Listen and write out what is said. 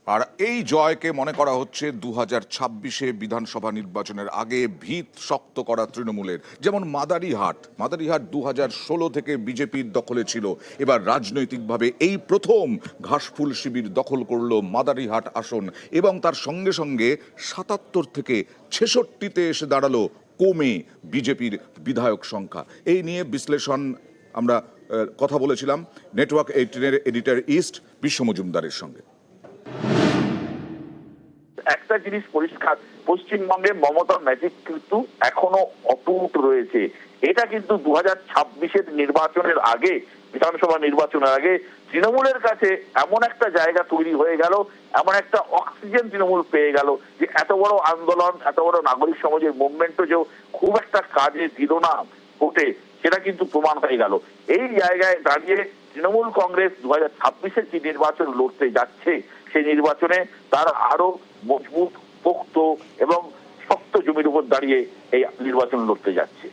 আর এই জয়কে মনে করা হচ্ছে 2026-এ বিধানসভা নির্বাচনের আগে ভিত শক্ত করা তৃণমূলের। যেমন মাদারিহাট 2016 থেকে বিজেপির দখলে ছিল, এবার রাজনৈতিকভাবে এই প্রথম ঘাসফুল শিবির দখল করলো মাদারিহাট আসন, এবং তার সঙ্গে সঙ্গে 77 থেকে 66-তে এসে দাঁড়ালো কমে বিজেপির বিধায়ক সংখ্যা। এই নিয়ে বিশ্লেষণ আমরা কথা বলেছিলাম নেটওয়ার্ক 18-এর এডিটর ইস্ট বিশ্ব মজুমদারের সঙ্গে। একটা জিনিস পরিষ্কার, পশ্চিমবঙ্গে মমতার ম্যাজিক কিন্তু এখনো অটুট রয়েছে। এটা কিন্তু 2026-এর নির্বাচনের আগে, বিধানসভা নির্বাচনের আগে তৃণমূলের কাছে এমন একটা জায়গা তৈরি হয়ে গেল, এমন একটা অক্সিজেন তৃণমূল পেয়ে গেল যে এত বড় আন্দোলন, এত বড় নাগরিক সমাজের মুভমেন্টও যে খুব একটা কাজে দিল না ভোটে, সেটা কিন্তু প্রমাণ হয়ে গেল। এই জায়গায় দাঁড়িয়ে তৃণমূল কংগ্রেস 2026-এর যে নির্বাচন লড়তে যাচ্ছে, সেই নির্বাচনে তারা আরো মজবুত, পোক্ত এবং শক্ত জমির উপর দাঁড়িয়ে এই নির্বাচন লড়তে যাচ্ছে।